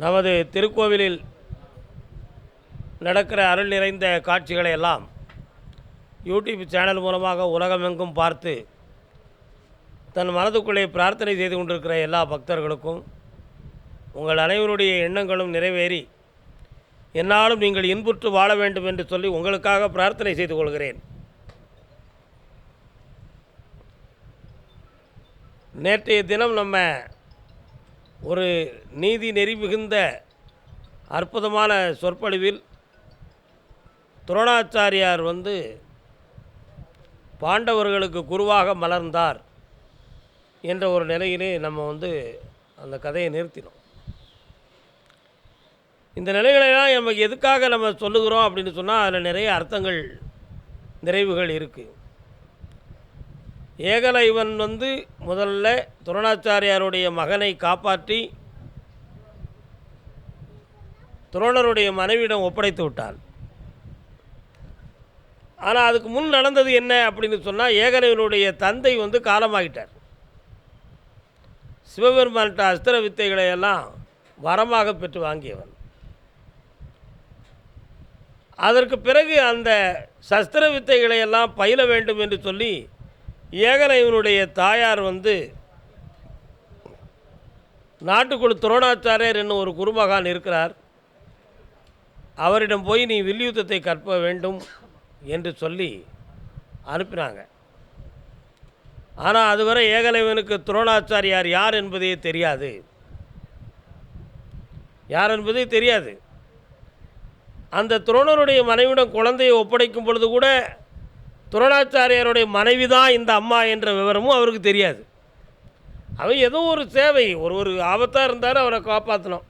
நமது திருக்கோவிலில் நடக்கிற அருள் நிறைந்த காட்சிகளை எல்லாம் யூடியூப் சேனல் மூலமாக உலகமெங்கும் பார்த்து தன் மனதுக்குள்ளே பிரார்த்தனை செய்து கொண்டிருக்கிற எல்லா பக்தர்களுக்கும் உங்கள் அனைவருடைய எண்ணங்களும் நிறைவேறி என்னாலும் நீங்கள் இன்புற்று வாழ வேண்டும் என்று சொல்லி உங்களுக்காக பிரார்த்தனை செய்து கொள்கிறேன். நேற்றைய தினம் நம்ம ஒரு நீதி நெறி மிகுந்த அற்புதமான சொற்பொழிவில் துரோணாச்சாரியார் பாண்டவர்களுக்கு குருவாக மலர்ந்தார் என்ற ஒரு நிலையிலே நம்ம அந்த கதையை நிறுத்தினோம். இந்த நிலைகளெல்லாம் நமக்கு எதுக்காக நம்ம சொல்லுகிறோம் அப்படின்னு சொன்னால் அதில் நிறைய அர்த்தங்கள் நிறைவுகள் இருக்குது. ஏகலைவன் முதல்ல துரோணாச்சாரியாருடைய மகனை காப்பாற்றி துரோணருடைய மனைவியிடம் ஒப்படைத்து விட்டான். ஆனால் அதுக்கு முன் நடந்தது என்ன அப்படின்னு சொன்னால், ஏகலைவனுடைய தந்தை காலமாகிட்டார். சிவபெருமான்கிட்ட அஸ்திர வித்தைகளை எல்லாம் வரமாக பெற்று வாங்கியவன். அதற்கு பிறகு அந்த சஸ்திர வித்தைகளை எல்லாம் பயில வேண்டும் என்று சொல்லி ஏகலைவனுடைய தாயார் நாட்டுக்குள் துரோணாச்சாரியர் என்னும் ஒரு குருமகான் இருக்கிறார், அவரிடம் போய் நீ வில்யுத்தத்தை கற்ப வேண்டும் என்று சொல்லி அனுப்பினாங்க. ஆனால் அதுவரை ஏகலைவனுக்கு துரோணாச்சாரியார் யார் என்பதே தெரியாது. அந்த துரோணருடைய மனைவியிடம் குழந்தையை ஒப்படைக்கும் பொழுது கூட துரோணாச்சாரியாருடைய மனைவி தான் இந்த அம்மா என்ற விவரமும் அவருக்கு தெரியாது. அவர் ஏதோ ஒரு சேவை, ஒரு ஆபத்தாக இருந்தார், அவரை காப்பாற்றணும்,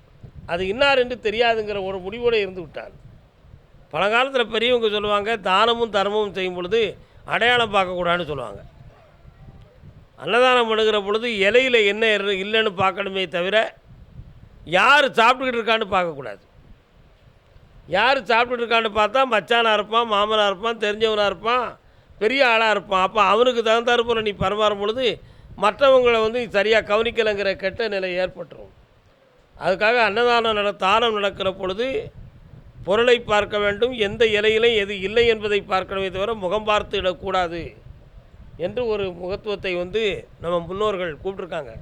அது இன்னார் என்று தெரியாதுங்கிற ஒரு முடிவோடு இருந்து விட்டார். பழங்காலத்தில் பெரியவங்க சொல்லுவாங்க, தானமும் தர்மமும் செய்யும் பொழுது அடையாளம் பார்க்கக்கூடாதுன்னு சொல்லுவாங்க. அன்னதானம் பண்ணுகிற பொழுது இலையில் என்ன இல்லைன்னு பார்க்கணுமே தவிர யார் சாப்பிட்டுக்கிட்டு இருக்கான்னு பார்க்கக்கூடாது. யார் சாப்பிட்டுட்டு இருக்கான்னு பார்த்தா மச்சானாக இருப்பான், மாமனாக இருப்பான், தெரிஞ்சவனாக இருப்பான், பெரிய ஆளாக இருப்பான். அப்போ அவனுக்கு தகுந்தாறு போல் நீ பரமாறும் பொழுது மற்றவங்களை சரியாக கவனிக்கலைங்கிற கெட்ட நிலை ஏற்பட்டுரும். அதுக்காக அன்னதானம் தானம் நடக்கிற பொழுது பொருளை பார்க்க வேண்டும், எந்த இலையிலும் எது இல்லை என்பதை பார்க்கணுமே தவிர முகம் பார்த்து இடக்கூடாது என்று ஒரு முகத்துவத்தை நம்ம முன்னோர்கள் கூப்பிட்ருக்காங்க,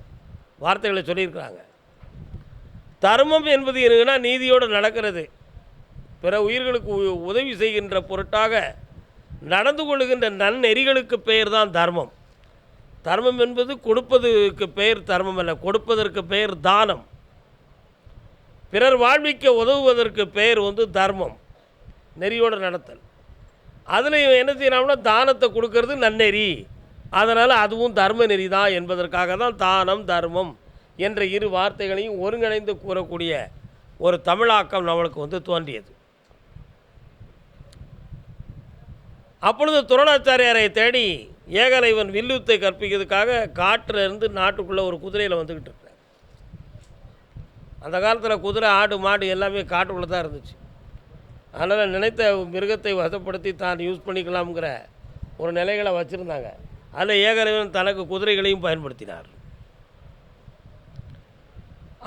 வார்த்தைகளை சொல்லியிருக்கிறாங்க. தர்மம் என்பது என்னன்னா நீதியோடு நடக்கிறது, பிற உயிர்களுக்கு உதவி செய்கின்ற பொருட்டாக நடந்து கொள்ளுகின்ற நன்னெறிகளுக்கு பெயர் தான் தர்மம். தர்மம் என்பது கொடுப்பதற்கு பெயர் தர்மம் அல்ல, கொடுப்பதற்கு பெயர் தானம். பிறர் வாழ்விக்க உதவுவதற்கு பெயர் தர்மம், நெறியோடு நடத்தல். அதில் என்ன செய்யணும்னா தானத்தை கொடுக்கறது நன்னெறி, அதனால் அதுவும் தர்ம நெறி தான் என்பதற்காக தான் தானம் தர்மம் என்ற இரு வார்த்தைகளையும் ஒருங்கிணைந்து கூறக்கூடிய ஒரு தமிழாக்கம் நம்மளுக்கு தோன்றியது. அப்பொழுது துரோணாச்சாரியாரை தேடி ஏகலைவன் வில்லுத்தை கற்பிக்கிறதுக்காக காட்டிலிருந்து நாட்டுக்குள்ளே ஒரு குதிரையில் வந்துக்கிட்டு இருக்கார். அந்த காலத்தில் குதிரை, ஆடு, மாடு எல்லாமே காட்டுக்குள்ளே தான் இருந்துச்சு. அதனால் நினைத்த மிருகத்தை வசப்படுத்தி தான் யூஸ் பண்ணிக்கலாம்ங்கிற ஒரு நிலைகளை வச்சுருந்தாங்க. அதில் ஏகலைவன் தனக்கு குதிரைகளையும் பயன்படுத்தினார்.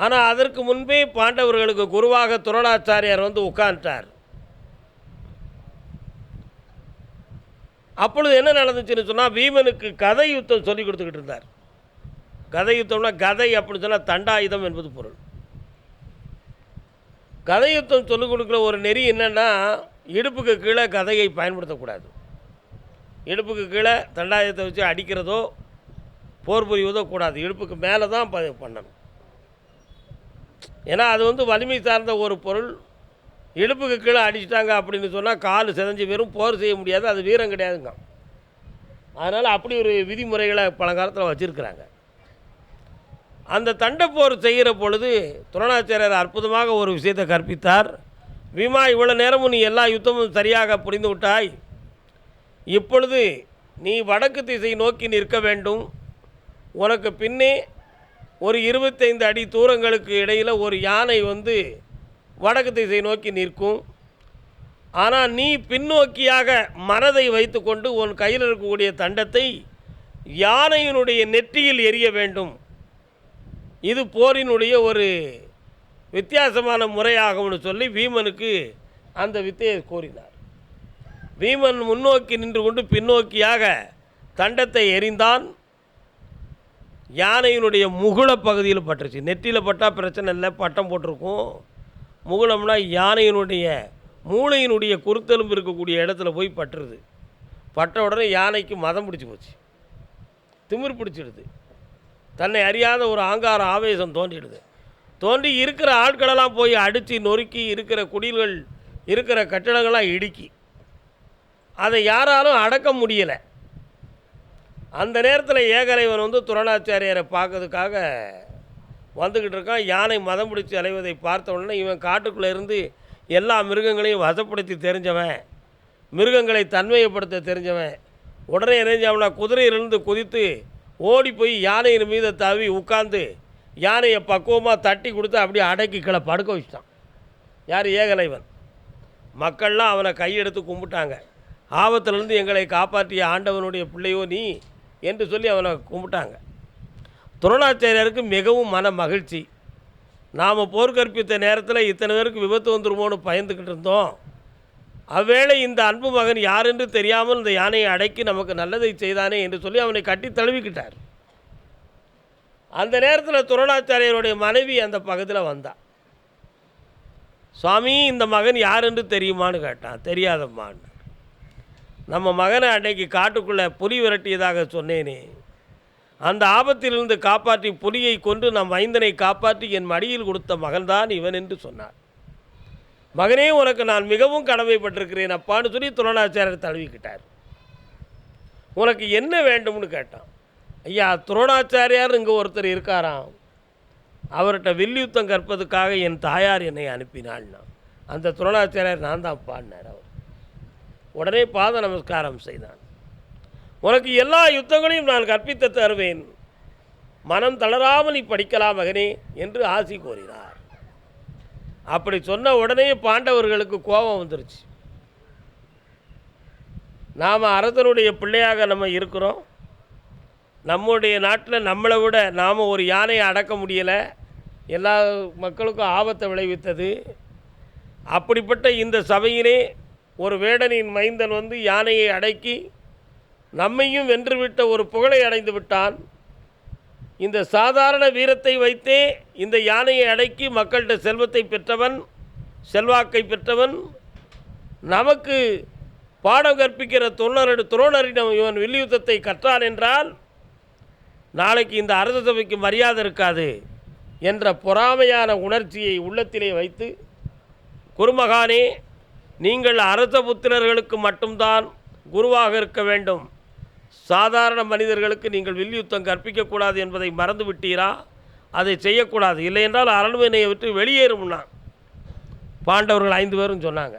ஆனால் அதற்கு முன்பே பாண்டவர்களுக்கு குருவாக துரோணாச்சாரியார் உட்கார்ந்தார். அப்பொழுது என்ன நடந்துச்சுன்னு சொன்னால், பீமனுக்கு கதை யுத்தம் சொல்லி கொடுத்துக்கிட்டு இருந்தார். கதை யுத்தம்னா, கதை அப்படின்னு சொன்னால் தண்டாயுதம் என்பது பொருள். கதை யுத்தம் சொல்லிக் கொடுக்குற ஒரு நெறி என்னென்னா, இடுப்புக்கு கீழே கதையை பயன்படுத்தக்கூடாது. இடுப்புக்கு கீழே தண்டாயுதத்தை வச்சு அடிக்கிறதோ போர் புரிவதோ கூடாது, இடுப்புக்கு மேலே தான் பண்ணணும். ஏன்னா அது வலிமை சார்ந்த ஒரு பொருள். இடுப்புக்கு கீழே அடிச்சிட்டாங்க அப்படின்னு சொன்னால் கால் சிதைஞ்சு வெறும் போர் செய்ய முடியாது, அது வீரம் கிடையாதுங்க. அதனால் அப்படி ஒரு விதிமுறைகளை பழங்காலத்தில் வச்சுருக்கிறாங்க. அந்த தண்டைப்போர் செய்கிற பொழுது துரோணாச்சாரியர் அற்புதமாக ஒரு விஷயத்தை கற்பித்தார். பீமா, இவ்வளோ நேரமும் நீ எல்லா யுத்தமும் சரியாக புரிந்து விட்டாய், இப்பொழுது நீ வடக்கு திசை நோக்கி நிற்க வேண்டும். உனக்கு பின்னே ஒரு 25 அடி தூரங்களுக்கு இடையில் ஒரு யானை வடக்கு திசை நோக்கி நிற்கும். ஆனால் நீ பின்னோக்கியாக மனதை வைத்து கொண்டு உன் கையில் இருக்கக்கூடிய தண்டத்தை யானையினுடைய நெற்றியில் எரிய வேண்டும். இது போரினுடைய ஒரு வித்தியாசமான முறையாகும்னு சொல்லி வீமனுக்கு அந்த வித்தையை கூறினார். வீமன் முன்னோக்கி நின்று கொண்டு பின்னோக்கியாக தண்டத்தை எறிந்தான். யானையினுடைய முகுள பகுதியில் பட்டுருச்சு. நெற்றியில் பட்டால் பிரச்சனை இல்லை, பட்டம் போட்டிருக்கும். முகுளம்னா யானையினுடைய மூளையினுடைய குருத்தெலும்பு இருக்கக்கூடிய இடத்துல போய் பட்டுருது. பட்ட உடனே யானைக்கு மதம் பிடிச்சி போச்சு, திமிர் பிடிச்சிடுது. தன்னை அறியாத ஒரு ஆங்கார ஆவேசம் தோன்றி இருக்கிற ஆட்களெல்லாம் போய் அடித்து நொறுக்கி, இருக்கிற குடில்கள் இருக்கிற கட்டிடங்கள்லாம் இடுக்கி, அதை யாராலும் அடக்க முடியலை. அந்த நேரத்தில் ஏகலைவன் துரோணாச்சாரியாரை பார்க்கறதுக்காக வந்துக்கிட்டு இருக்கான். யானை மதம் பிடிச்சி அலைவதை பார்த்த உடனே இவன் காட்டுக்குள்ளே இருந்து எல்லா மிருகங்களையும் வசப்படுத்தி தெரிஞ்சவன், மிருகங்களை தன்மையப்படுத்த தெரிஞ்சவன். உடனே இணைஞ்சவனா குதிரையிலிருந்து குதித்து ஓடி போய் யானையின் மீது தாவி உட்கார்ந்து யானையை பக்குவமாக தட்டி கொடுத்து அப்படியே அடக்கி கீழே படுக்க வச்சுட்டான். யார்? ஏகலைவன். மக்கள்லாம் அவனை கையெடுத்து கும்பிட்டாங்க. ஆபத்திலிருந்து எங்களை காப்பாற்றிய ஆண்டவனுடைய பிள்ளையோ நீ என்று சொல்லி அவனை கும்பிட்டாங்க. துரோணாச்சாரியாருக்கு மிகவும் மன மகிழ்ச்சி. நாம் போர்க்கற்பித்த நேரத்தில் இத்தனை பேருக்கு விபத்து வந்துருமோன்னு பயந்துக்கிட்டு இருந்தோம். அவ்வேளை இந்த அன்பு மகன் யார் என்று தெரியாமல் இந்த யானையை அடக்கி நமக்கு நல்லதை செய்தானே என்று சொல்லி அவனை கட்டி தழுவிக்கிட்டார். அந்த நேரத்தில் துரோணாச்சாரியருடைய மனைவி அந்த பக்கத்தில் வந்தான். சுவாமி, இந்த மகன் யார் என்று தெரியுமான்னு கேட்டான். தெரியாதம்மான்னு. நம்ம மகனை அன்னைக்கு காட்டுக்குள்ளே புலி விரட்டியதாக சொன்னேனே, அந்த ஆபத்திலிருந்து காப்பாற்றி புலியை கொண்டு நம் மைந்தனை காப்பாற்றி என் மடியில் கொடுத்த மகன்தான் இவன் என்று சொன்னார். மகனே, உனக்கு நான் மிகவும் கடமைப்பட்டிருக்கிறேன் அப்பான்னு சொல்லி துரோணாச்சாரியர் தழுவிக்கிட்டார். உனக்கு என்ன வேண்டும்னு கேட்டான். ஐயா, துரோணாச்சாரியார் இங்கே ஒருத்தர் இருக்காராம், அவர்கிட்ட வில்யுத்தம் கற்பதுக்காக என் தாயார் என்னை அனுப்பினாள்னா அந்த துரோணாச்சாரியார் நான் தான் பாடினார். அவர் உடனே பாத நமஸ்காரம் செய்தான். உனக்கு எல்லா யுத்தங்களையும் நான் கற்பித்து தருவேன், மனம் தளராமல் நீ படிக்கலாம் மகனே என்று ஆசி கோரினார். அப்படி சொன்ன உடனே பாண்டவர்களுக்கு கோபம் வந்துருச்சு. நாம் அரசனுடைய பிள்ளையாக நம்ம இருக்கிறோம், நம்முடைய நாட்டில் நம்மளை விட நாம் ஒரு யானையை அடக்க முடியலை, எல்லா மக்களுக்கும் ஆபத்தை விளைவித்தது. அப்படிப்பட்ட இந்த சபையிலே ஒரு வேடனின் மைந்தன் யானையை அடக்கி நம்மையும் வென்றுவிட்ட ஒரு புகழை அடைந்து விட்டான். இந்த சாதாரண வீரத்தை வைத்தே இந்த யானையை அடக்கி மக்கள்கிட்ட செல்வத்தை பெற்றவன், செல்வாக்கை பெற்றவன். நமக்கு பாடம் கற்பிக்கிற துரோணரிடம் இவன் வில்யுத்தத்தை கற்றான் என்றால் நாளைக்கு இந்த அரச சபைக்கு மரியாதை இருக்காது என்ற பொறாமையான உணர்ச்சியை உள்ளத்திலே வைத்து, குருமகானே, நீங்கள் அரச புத்திரர்களுக்கு மட்டும்தான் குருவாக இருக்க வேண்டும், சாதாரண மனிதர்களுக்கு நீங்கள் வில்யுத்தம் கற்பிக்கக்கூடாது என்பதை மறந்து விட்டீரா? அதை செய்யக்கூடாது, இல்லை என்றால் அரண்மனையை விட்டு வெளியேறும்னா பாண்டவர்கள் 5 பேரும் சொன்னாங்க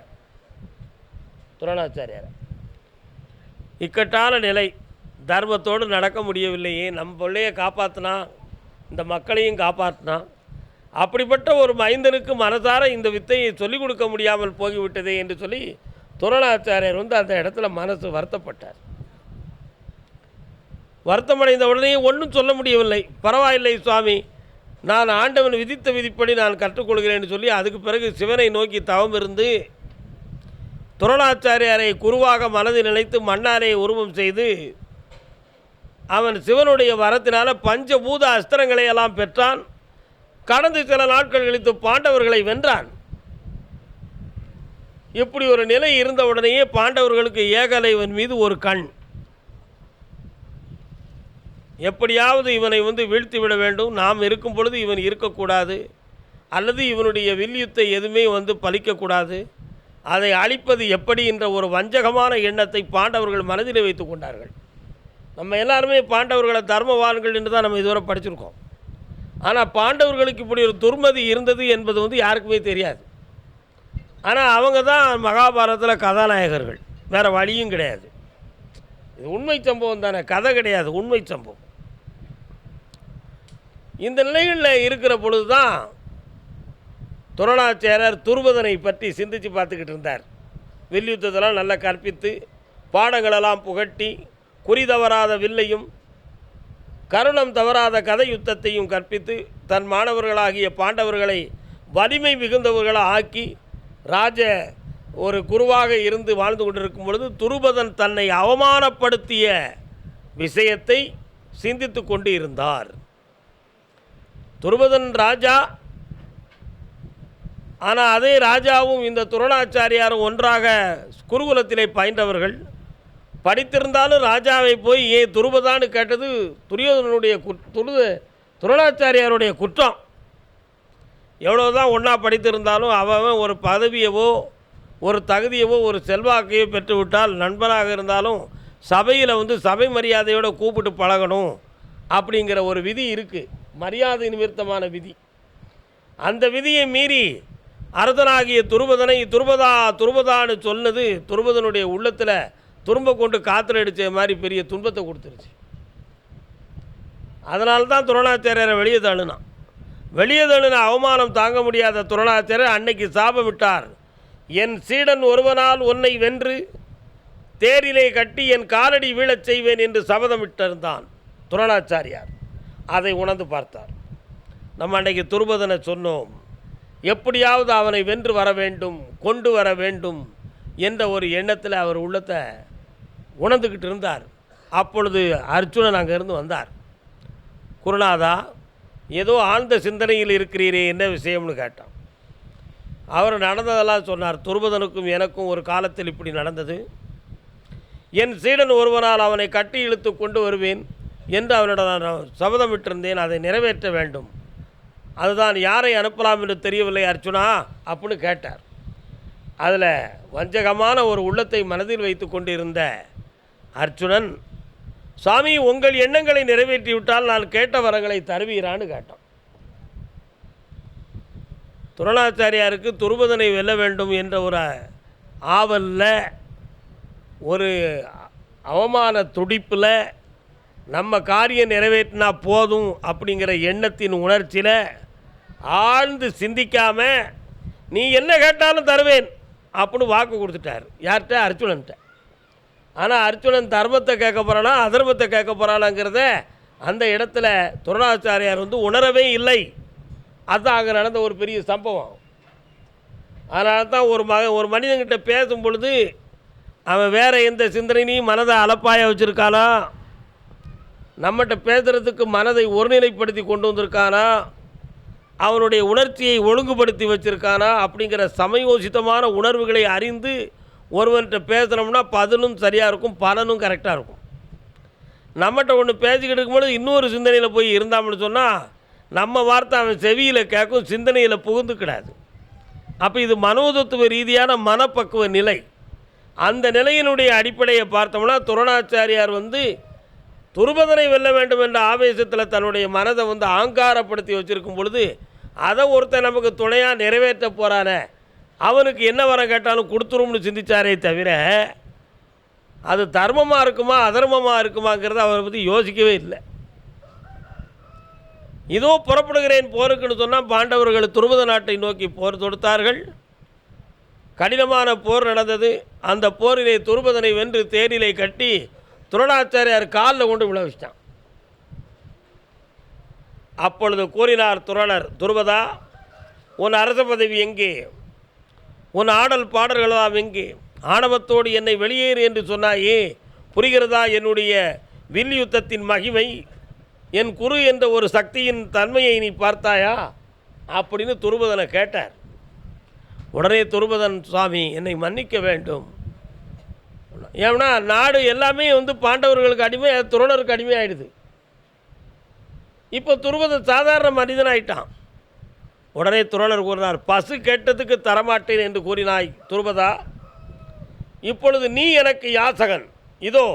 துரோணாச்சாரியார். இக்கட்டான நிலை, தர்மத்தோடு நடக்க முடியவில்லையே, நம் பிள்ளையை காப்பாற்றினா இந்த மக்களையும் காப்பாற்றினா, அப்படிப்பட்ட ஒரு மைந்தனுக்கு மனசார இந்த வித்தையை சொல்லிக் கொடுக்க முடியாமல் போய்விட்டதே என்று சொல்லி துரோணாச்சாரியர் அந்த இடத்துல மனசு வருத்தப்பட்டார். வருத்தமடைந்த உடனே ஒன்றும் சொல்ல முடியவில்லை. பரவாயில்லை சுவாமி, நான் ஆண்டவன் விதித்த விதிப்படி நான் கற்றுக்கொள்கிறேன்னு சொல்லி அதுக்கு பிறகு சிவனை நோக்கி தவம் இருந்து துரோணாச்சாரியாரை குருவாக மனதில் நினைத்து மண்ணாரை உருவம் செய்து அவன் சிவனுடைய வரத்தினால பஞ்சபூத அஸ்திரங்களை எல்லாம் பெற்றான். கடந்து சில நாட்கள் கழித்து பாண்டவர்களை வென்றான். இப்படி ஒரு நிலை இருந்தவுடனேயே பாண்டவர்களுக்கு ஏகலைவன் மீது ஒரு கண், எப்படியாவது இவனை வீழ்த்திவிட வேண்டும், நாம் இருக்கும் பொழுது இவன் இருக்கக்கூடாது, அல்லது இவனுடைய வில்யுத்தை எதுவுமே பலிக்கக்கூடாது, அதை அழிப்பது எப்படி என்ற ஒரு வஞ்சகமான எண்ணத்தை பாண்டவர்கள் மனதில் வைத்து கொண்டார்கள். நம்ம எல்லாருமே பாண்டவர்களை தர்மவான்கள் என்று தான் நம்ம இதுவரை படிச்சிருக்கோம். ஆனால் பாண்டவர்களுக்கு இப்படி ஒரு துர்மதி இருந்தது என்பது யாருக்குமே தெரியாது. ஆனால் அவங்க தான் மகாபாரதத்தில் கதாநாயகர்கள், வேறு வழியும் கிடையாது. இது உண்மை சம்பவம் தானே, கதை கிடையாது, உண்மை சம்பவம். இந்த நிலைகளில் இருக்கிற பொழுது தான் துரோணாச்சாரியர் துருபதனை பற்றி சிந்தித்து பார்த்துக்கிட்டு இருந்தார். வில்யுத்தத்தெல்லாம் நல்லா கற்பித்து பாடங்களெல்லாம் புகட்டி குறி தவறாத வில்லையும் கருணம் தவறாத கதை யுத்தத்தையும் கற்பித்து தன் மாணவர்களாகிய பாண்டவர்களை வலிமை மிகுந்தவர்களை ஆக்கி ஒரு குருவாக இருந்து வாழ்ந்து கொண்டிருக்கும் பொழுது துருபதன் தன்னை அவமானப்படுத்திய விஷயத்தை சிந்தித்து கொண்டு இருந்தார். துருபதன் ராஜா, ஆனால் அதே ராஜாவும் இந்த துரோணாச்சாரியாரும் ஒன்றாக குருகுலத்திலே பயின்றவர்கள். படித்திருந்தாலும் ராஜாவை போய் ஏன் துருபதான்னு கேட்டது துரியோதனனுடைய துரோணாச்சாரியாருடைய குற்றம். எவ்வளோதான் ஒன்றா படித்திருந்தாலும் அவன் ஒரு பதவியவோ ஒரு தகுதியவோ ஒரு செல்வாக்கையோ பெற்றுவிட்டால் நண்பனாக இருந்தாலும் சபையில் சபை மரியாதையோடு கூப்பிட்டு பழகணும் அப்படிங்கிற ஒரு விதி இருக்குது, மரியாதை நிமித்தமான விதி. அந்த விதியை மீறி அரசனாகிய துருபதனை துருபதான்னு சொன்னது துருபதனுடைய உள்ளத்தில் துரும்ப கொண்டு காற்றுல அடித்த மாதிரி பெரிய துன்பத்தை கொடுத்துருச்சு. அதனால்தான் துரோணாச்சாரியரை வெளியே தள்ளின அவமானம் தாங்க முடியாத துரோணாச்சாரியர் அன்னைக்கு சாபம் விட்டார். என் சீடன் ஒருவனால் உன்னை வென்று தேரிலே கட்டி என் காலடி வீழச் செய்வேன் என்று சபதமிட்டிருந்தான் துரோணாச்சாரியார். அதை உணர்ந்து பார்த்தார். நம்ம அன்றைக்கு துருபதனை சொன்னோம், எப்படியாவது அவனை வென்று வர வேண்டும், கொண்டு வர வேண்டும் என்ற ஒரு எண்ணத்தில் அவர் உள்ளத்தை உணர்ந்துக்கிட்டு இருந்தார். அப்பொழுது அர்ஜுனன் அங்கேருந்து வந்தார். குருநாதா, ஏதோ ஆழ்ந்த சிந்தனையில் இருக்கிறீரே, என்ன விஷயம்னு கேட்டான். அவர் நடந்ததெல்லாம் சொன்னார். துருபதனுக்கும் எனக்கும் ஒரு காலத்தில் இப்படி நடந்தது. என் சீடன் ஒருவனால் அவனை கட்டி இழுத்து கொண்டு வருவேன் என்று அவனிடம் நான் சபதமிட்டிருந்தேன், அதை நிறைவேற்ற வேண்டும். அதுதான் யாரை அனுப்பலாம் என்று தெரியவில்லை அர்ஜுனா அப்படின்னு கேட்டார். அதில் வஞ்சகமான ஒரு உள்ளத்தை மனதில் வைத்து கொண்டிருந்த அர்ஜுனன், சாமி உங்கள் எண்ணங்களை நிறைவேற்றிவிட்டால் நான் கேட்ட வரங்களை தருவீரான்னு கேட்டான். துரோணாச்சாரியாருக்கு துருபதனை வெல்ல வேண்டும் என்ற ஒரு ஆவலில், ஒரு அவமான துடிப்பில், நம்ம காரியம் நிறைவேற்றினா போதும் அப்படிங்கிற எண்ணத்தின் உணர்ச்சியில் ஆழ்ந்து சிந்திக்காமல் நீ என்ன கேட்டாலும் தருவேன் அப்படின்னு வாக்கு கொடுத்துட்டார். யார்கிட்ட? அர்ஜுனன்ட்ட. ஆனால் அர்ஜுனன் தர்மத்தை கேட்க போகிறானா அதர்மத்தை கேட்க போகிறானாங்கிறத அந்த இடத்துல துரோணாச்சாரியார் உணரவே இல்லை. அதுதான் அங்கே நடந்த ஒரு பெரிய சம்பவம். அதனால தான் ஒரு மனிதன்கிட்ட பேசும் பொழுது அவன் வேறு எந்த சிந்தனையும் மனதை அலப்பாய வச்சுருக்கானா, நம்மகிட்ட பேசுகிறதுக்கு மனதை ஒருநிலைப்படுத்தி கொண்டு வந்திருக்கானா, அவனுடைய உணர்ச்சியை ஒழுங்குபடுத்தி வச்சுருக்கானா அப்படிங்கிற சமயோசிதமான உணர்வுகளை அறிந்து ஒருவன்கிட்ட பேசுகிறோம்னா பதிலும் சரியாக இருக்கும், பலனும் கரெக்டாக இருக்கும். நம்மகிட்ட ஒன்று பேசிக்கிட்டு இருக்கும்போது இன்னொரு சிந்தனையில் போய் இருந்தாம்னு சொன்னால் நம்ம வார்த்தை அவன் செவியில் கேட்கும், சிந்தனையில் புகுந்துக்கிடாது. அப்போ இது மனோதத்துவ ரீதியான மனப்பக்குவ நிலை. அந்த நிலையினுடைய அடிப்படையை பார்த்தோம்னா துரோணாச்சாரியார் துருபதனை வெல்ல வேண்டும் என்ற ஆவேசத்தில் தன்னுடைய மனதை ஆங்காரப்படுத்தி வச்சுருக்கும் பொழுது அதை ஒருத்தன் நமக்கு துணையாக நிறைவேற்ற போகிறானே, அவனுக்கு என்ன வரம் கேட்டாலும் கொடுத்துரும்னு சிந்திச்சாரே தவிர அது தர்மமாக இருக்குமா அதர்மமாக இருக்குமாங்கிறத அவரை பற்றி யோசிக்கவே இல்லை. இதோ புறப்படுகிறேன் போருக்குன்னு சொன்னால் பாண்டவர்கள் துருபத நாட்டை நோக்கி போர் தொடுத்தார்கள். கடினமான போர் நடந்தது. அந்த போரிலே துருபதனை வென்று தேரிலே கட்டி துரோணாச்சாரியார் காலில் கொண்டு விழ வச்சிட்டான். அப்பொழுது கூறினார் துரோணர், துருபதா, உன் அரச பதவி எங்கே? உன் ஆடல் பாடல்களெல்லாம் எங்கே? ஆணவத்தோடு என்னை வெளியேறு என்று சொன்னாயே, புரிகிறதா என்னுடைய வில் யுத்தத்தின் மகிமை? என் குரு என்ற ஒரு சக்தியின் தன்மையை நீ பார்த்தாயா அப்படின்னு துருபதனை கேட்டார். உடனே துருபதன், சுவாமி என்னை மன்னிக்க வேண்டும். ஏன்னா நாடு எல்லாமே பாண்டவர்களுக்கு அடிமை, துரோணருக்கு அடிமை ஆகிடுது. இப்போ துருபதன் சாதாரண மனிதனாயிட்டான். உடனே துரோணர் கூறினார், பசு கேட்டதுக்கு தரமாட்டேன் என்று கூறினாய் துருபதா, இப்பொழுது நீ எனக்கு யாசகன். இதோ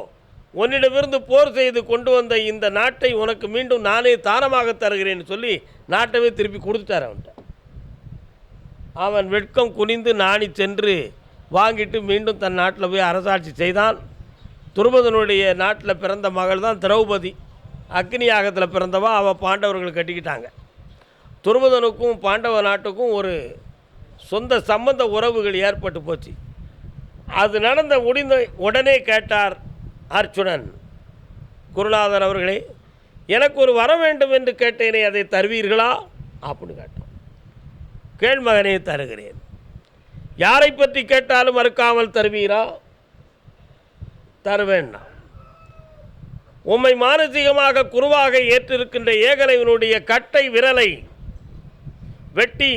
உன்னிடமிருந்து போர் செய்து கொண்டு வந்த இந்த நாட்டை உனக்கு மீண்டும் நானே தானமாக தருகிறேன்னு சொல்லி நாட்டவே திருப்பி கொடுத்துட்டார் அவன்கிட்ட. அவன் வெட்கம் குனிந்து நாணி சென்று வாங்கிட்டு மீண்டும் தன் நாட்டில் போய் அரசாட்சி செய்தான். துருபதனுடைய நாட்டில் பிறந்த மகள் தான் திரௌபதி. அக்னி யாகத்தில் பிறந்தவா. அவள் பாண்டவர்கள் கட்டிக்கிட்டாங்க. துருபதனுக்கும் பாண்டவ நாட்டுக்கும் ஒரு சொந்த சம்பந்த உறவுகள் ஏற்பட்டு போச்சு. அது முடிந்த உடனே கேட்டார் அர்ஜுனன், குருநாதர் அவர்களே, எனக்கு ஒரு வர வேண்டும் என்று கேட்டேனே, அதை தருவீர்களா அப்படின்னு கேட்டான். கேள்மகனே தருகிறேன். யாரை பற்றி கேட்டாலும் மறுக்காமல் தருவீரா? தருவேன்னா. உம்மை மானசீகமாக குருவாக ஏற்றிருக்கின்ற ஏகலைவனுடைய கட்டை விரலை வெட்டி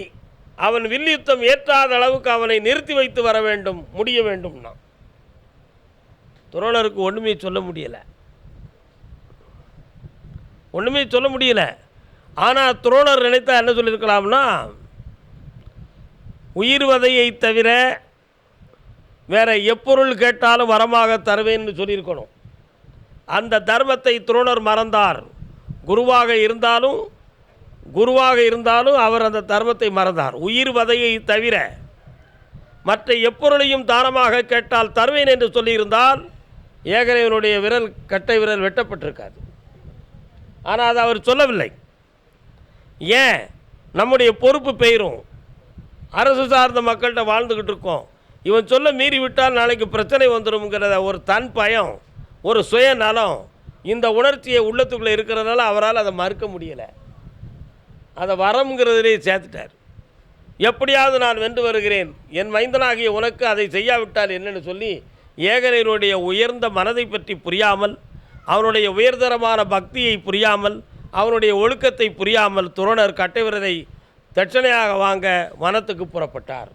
அவன் வில்யுத்தம் ஏற்றாத அளவுக்கு அவனை நிறுத்தி வைத்து வர வேண்டும், முடிய வேண்டும்னா. துரோணருக்கு ஒன்றுமே சொல்ல முடியலை, ஒன்றுமே சொல்ல முடியல. ஆனால் துரோணர் நினைத்தா என்ன சொல்லியிருக்கலாம்னா, உயிர் வதையை தவிர வேற எப்பொருள் கேட்டாலும் வரமாக தருவேன்னு சொல்லியிருக்கணும். அந்த தர்மத்தை துரோணர் மறந்தார். குருவாக இருந்தாலும் அவர் அந்த தர்மத்தை மறந்தார். உயிர் வதையை தவிர மற்ற எப்பொருளையும் தானமாக கேட்டால் தருவேன் என்று சொல்லியிருந்தால் ஏகலைவனுடைய விரல், கட்டை விரல் வெட்டப்பட்டிருக்காது. ஆனால் அதை அவர் சொல்லவில்லை. ஏன்? நம்முடைய பொறுப்பு பெயரும். அரசு சார்ந்த மக்கள்கிட்ட வாழ்ந்துக்கிட்டு இருக்கோம். இவன் சொல்ல மீறி விட்டால் நாளைக்கு பிரச்சனை வந்துடும்ங்கிறத ஒரு தன் பயம், ஒரு சுயநலம், இந்த உணர்ச்சியை உள்ளத்துக்குள்ளே இருக்கிறதுனால அவரால் அதை மறுக்க முடியலை. அதை வரம்ங்கிறதுலே சேர்த்துட்டார். எப்படியாவது நான் வென்று வருகிறேன், என் மைந்தனாகிய உனக்கு அதை செய்யாவிட்டால் என்னென்னு சொல்லி ஏகலைவனுடைய உயர்ந்த மனதை பற்றி புரியாமல், அவனுடைய உயர்தரமான பக்தியை புரியாமல், அவனுடைய ஒழுக்கத்தை புரியாமல் துரோணர் கட்டைவிரலை தட்சணையாக வாங்க வனத்துக்கு புறப்பட்டார்.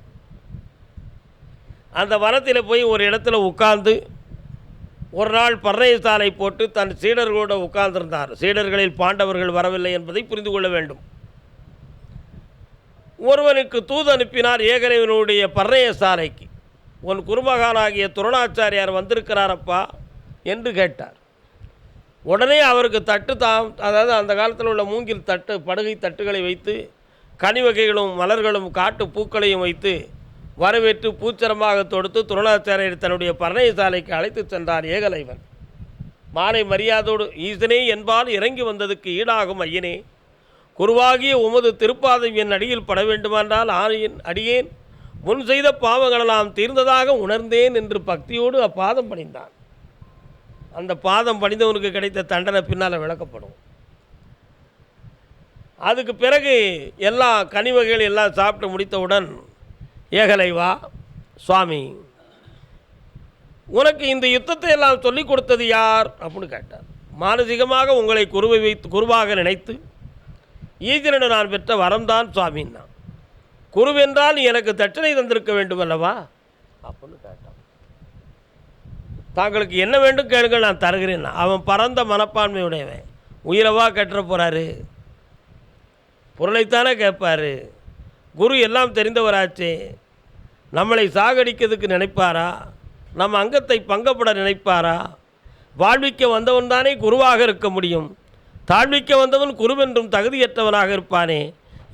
அந்த வனத்தில் போய் ஒரு இடத்துல உட்கார்ந்து ஒரு நாள் பர்ணயசாலை போட்டு தன் சீடர்களோடு உட்கார்ந்திருந்தார். சீடர்களில் பாண்டவர்கள் வரவில்லை என்பதை புரிந்து கொள்ள வேண்டும். ஒருவனுக்கு தூது அனுப்பினார் ஏகலைவனுடைய பர்ணயசாலைக்கு. உன் குருமகானாகிய துரோணாச்சாரியார் வந்திருக்கிறாரப்பா என்று கேட்டார். உடனே அவருக்கு அதாவது அந்த காலத்தில் உள்ள மூங்கில் தட்டு, படுகை தட்டுகளை வைத்து கனி வகைகளும் மலர்களும் காட்டு பூக்களையும் வைத்து வரவேற்று பூச்சரமாக தொடுத்து துரோணாச்சாரியர் தன்னுடைய பர்ணயசாலைக்கு அழைத்து சென்றார் ஏகலைவன். மாலை மரியாதையோடு, ஈசனே என்பால் இறங்கி வந்ததுக்கு ஈடாகும் ஐயனே, குருவாகிய உமது திருப்பாதம் என் அடியில் பட வேண்டுமென்றால் அடியேன் முன் செய்த பாவங்களெல்லாம் தீர்ந்ததாக உணர்ந்தேன் என்று பக்தியோடு அப்பாதம் பணிந்தான். அந்த பாதம் பணிந்தவனுக்கு கிடைத்த தண்டனை பின்னால் விளக்கப்படும். அதுக்கு பிறகு எல்லா கனிவகைகள் எல்லாம் சாப்பிட்டு முடித்தவுடன், ஏகலைவா சுவாமி, உனக்கு இந்த யுத்தத்தை எல்லாம் சொல்லிக் கொடுத்தது யார் அப்படின்னு கேட்டார். மானசீகமாக உங்களை குருவாக நினைத்து ஈசனிடம் நான் பெற்ற வரம்தான் சுவாமின்னா. குருவென்றால் எனக்கு தட்சணை தந்திருக்க வேண்டும் அல்லவா அப்படின்னு கேட்டான். தாங்களுக்கு என்ன வேண்டும் கேளுங்கள், நான் தருகிறேன். அவன் பரந்த மனப்பான்மையுடையவன். உயிரவா கட்டுற போகிறாரு, பொருளைத்தானே கேட்பார். குரு எல்லாம் தெரிந்தவராச்சே, நம்மளை சாகடிக்கிறதுக்கு நினைப்பாரா? நம் அங்கத்தை பங்கப்பட நினைப்பாரா? வாழ்விக்க வந்தவன் தானே குருவாக இருக்க முடியும். தாழ்விக்க வந்தவன் குருவென்றும் தகுதியற்றவனாக இருப்பானே.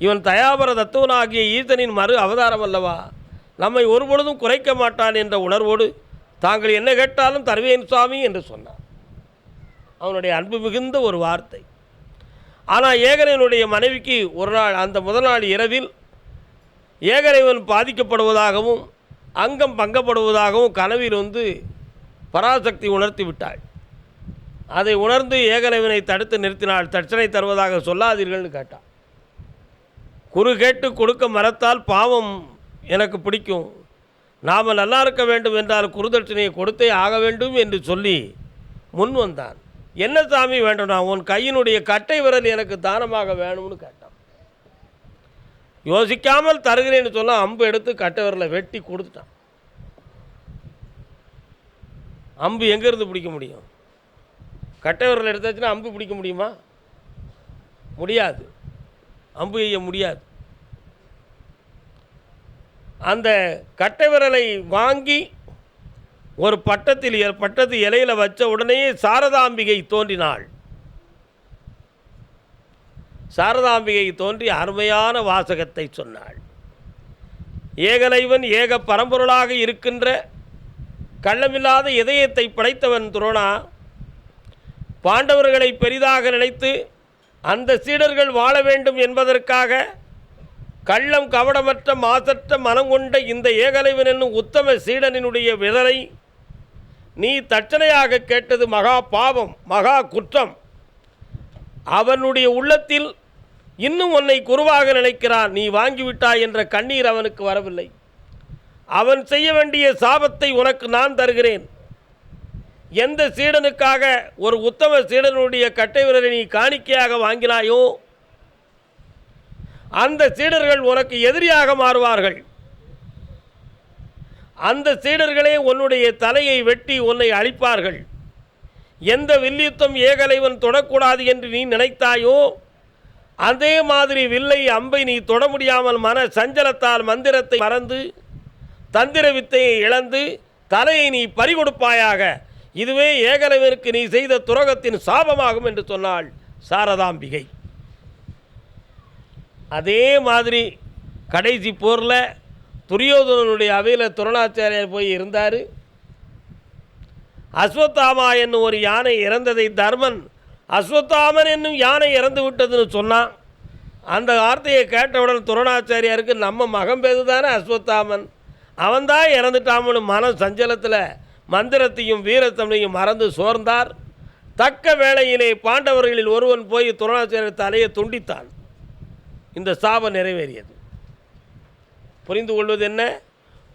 இவன் தயாபர தத்துவனாகிய ஈசனின் மறு அவதாரம் அல்லவா? நம்மை ஒருபொழுதும் குறைக்க மாட்டான் என்ற உணர்வோடு தாங்கள் என்ன கேட்டாலும் தருவேன் சுவாமி என்று சொன்னார். அவனுடைய அன்பு மிகுந்த ஒரு வார்த்தை. ஆனால் ஏகலைவனுடைய மனைவிக்கு ஒரு நாள், அந்த முதல் நாள் இரவில் ஏகலைவன் பாதிக்கப்படுவதாகவும் அங்கம் பங்கப்படுவதாகவும் கனவில் பராசக்தி உணர்த்தி விட்டாள். அதை உணர்ந்து ஏகலைவனை தடுத்து நிறுத்தினாள். தட்சணை தருவதாக சொல்லாதீர்கள்னு கேட்டாள். குரு கேட்டு கொடுக்க மறத்தால் பாவம் எனக்கு பிடிக்கும், நாம் நல்லா இருக்க வேண்டும் என்றால் குருதட்சணையை கொடுத்தே ஆக வேண்டும் என்று சொல்லி முன் வந்தான். என்ன சாமி வேண்டும்னா, உன் கையினுடைய கட்டை விரல் எனக்கு தானமாக வேணும்னு கேட்டான். யோசிக்காமல் தருகிறேன்னு சொல்ல அம்பு எடுத்து கட்டை விரலை வெட்டி கொடுத்துட்டான். அம்பு எங்கேருந்து பிடிக்க முடியும்? கட்டை விரல் எடுத்தாச்சுன்னா அம்பு பிடிக்க முடியுமா? முடியாது, அம்பு எய்ய முடியாது. அந்த கட்டை விரலை வாங்கி ஒரு பட்டத்து இலையில் வச்ச உடனே சாரதாம்பிகை தோன்றினாள். சாரதாம்பிகை தோன்றி அருமையான வாசகத்தை சொன்னாள். ஏகலைவன் ஏக பரம்பொருளாக இருக்கின்ற கள்ளமில்லாத இதயத்தை படைத்தவன் துரோணா. பாண்டவர்களை பெரிதாக நினைத்து அந்த சீடர்கள் வாழ வேண்டும் என்பதற்காக கள்ளம் கவடமற்ற மாசற்ற மனம் கொண்ட இந்த ஏகலைவன் என்னும் உத்தம சீடனினுடைய விரலை நீ தட்சணையாக கேட்டது மகா பாவம், மகா குற்றம். அவனுடைய உள்ளத்தில் இன்னும் உன்னை குருவாக நினைக்கிறான், நீ வாங்கிவிட்டாய் என்ற கண்ணீர் அவனுக்கு வரவில்லை. அவன் செய்ய வேண்டிய சாபத்தை உனக்கு நான் தருகிறேன். எந்த சீடனுக்காக ஒரு உத்தம சீடனுடைய கட்டை விரலை நீ காணிக்கையாக வாங்கினாயோ அந்த சீடர்கள் உனக்கு எதிரியாக மாறுவார்கள். அந்த சீடர்களே உன்னுடைய தலையை வெட்டி உன்னை அழிப்பார்கள். எந்த வில்யுத்தம் ஏகலைவன் தொடக்கூடாது என்று நீ நினைத்தாயோ அதே மாதிரி வில்லை அம்பை நீ தொட முடியாமல் மன சஞ்சலத்தால் மந்திரத்தை மறந்து தந்திர வித்தையை இழந்து தலையை நீ பறிகொடுப்பாயாக. இதுவே ஏகலைவனுக்கு நீ செய்த துரோகத்தின் சாபமாகும் என்று சொன்னாள் சாரதாம்பிகை. அதே மாதிரி கடைசி போரில் துரியோதனனுடைய அவையில் துரோணாச்சாரியார் போய் இருந்தார். அஸ்வத்தாமா என்னும் ஒரு யானை இறந்ததை தர்மன் அஸ்வத்தாமன் என்னும் யானை இறந்து விட்டதுன்னு சொன்னான். அந்த வார்த்தையை கேட்டவுடன் துரோணாச்சாரியாருக்கு நம்ம மகன் பேரு தானே அஸ்வத்தாமன், அவன்தான் இறந்துட்டாமனு மன சஞ்சலத்தில் மந்திரத்தையும் வீரத்தமிழையும் மறந்து சோர்ந்தார். தக்க வேளையிலே பாண்டவர்களில் ஒருவன் போய் துரோணாச்சாரியர் தலையை துண்டித்தான். இந்த சாபம் நிறைவேறியது. புரிந்து கொள்வது என்ன?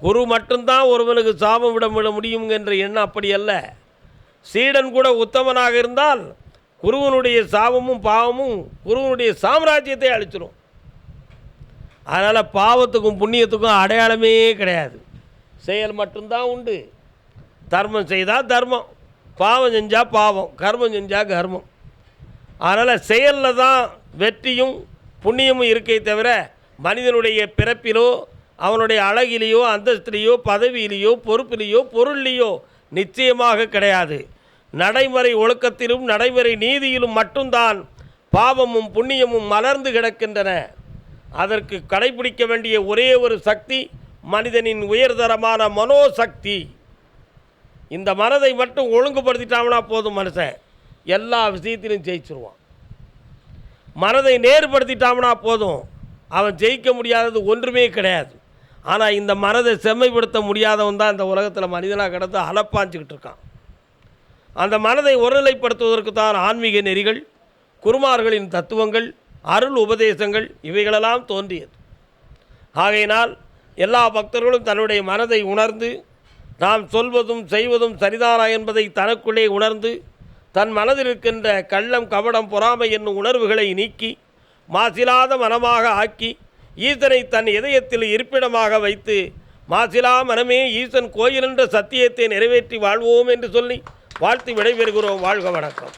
குரு மட்டும்தான் ஒருவனுக்கு சாபம் விட முடியும் என்ற எண்ணம் அப்படி அல்ல. சீடன் கூட உத்தமனாக இருந்தால் குருவனுடைய சாபமும் பாவமும் குருவனுடைய சாம்ராஜ்யத்தை அழிச்சிடும். அதனால் பாவத்துக்கும் புண்ணியத்துக்கும் அடையாளமே கிடையாது, செயல் மட்டும்தான் உண்டு. தர்மம் செய்தால் தர்மம், பாவம் செஞ்சால் பாவம், கர்மம் செஞ்சால் கர்மம். அதனால் செயலில் தான் வெற்றியும் புண்ணியமும் இருக்கே தவிர மனிதனுடைய பிறப்பிலோ அவனுடைய அழகிலேயோ அந்தஸ்திலேயோ பதவியிலேயோ பொறுப்பிலேயோ பொருளிலேயோ நிச்சயமாக கிடையாது. நடைமுறை ஒழுக்கத்திலும் நடைமுறை நீதியிலும் மட்டும்தான் பாவமும் புண்ணியமும் மலர்ந்து கிடக்கின்றன. அதற்கு கடைபிடிக்க வேண்டிய ஒரே ஒரு சக்தி மனிதனின் உயர்தரமான மனோசக்தி. இந்த மனதை மட்டும் ஒழுங்குபடுத்திட்டாங்கன்னா போதும், மனுஷன் எல்லா விஷயத்திலும் ஜெயிச்சிருவான். மனதை நேர்படுத்திட்டான்னா போதும், அவன் ஜெயிக்க முடியாதது ஒன்றுமே கிடையாது. ஆனால் இந்த மனதை செம்மைப்படுத்த முடியாதவன் தான் இந்த உலகத்தில் மனிதனாக கிடந்து அலப்பாஞ்சிக்கிட்டு இருக்கான். அந்த மனதை ஒருநிலைப்படுத்துவதற்கு தான் ஆன்மீக நெறிகள், குருமார்களின் தத்துவங்கள், அருள் உபதேசங்கள் இவைகளெல்லாம் தோன்றியது. ஆகையினால் எல்லா பக்தர்களும் தன்னுடைய மனதை உணர்ந்து நாம் சொல்வதும் செய்வதும் சரிதானா என்பதை தனக்குள்ளே உணர்ந்து தன் மனதில் இருக்கின்ற கள்ளம் கபடம் பொறாமை என்னும் உணர்வுகளை நீக்கி மாசிலாத மனமாக ஆக்கி ஈசனை தன் இதயத்தில் இருப்பிடமாக வைத்து மாசிலா மனமே ஈசன் கோயில் என்ற சத்தியத்தை நிறைவேற்றி வாழ்வோம் என்று சொல்லி வாழ்த்து விடைபெறுகிறோம். வாழ்க வணக்கம்.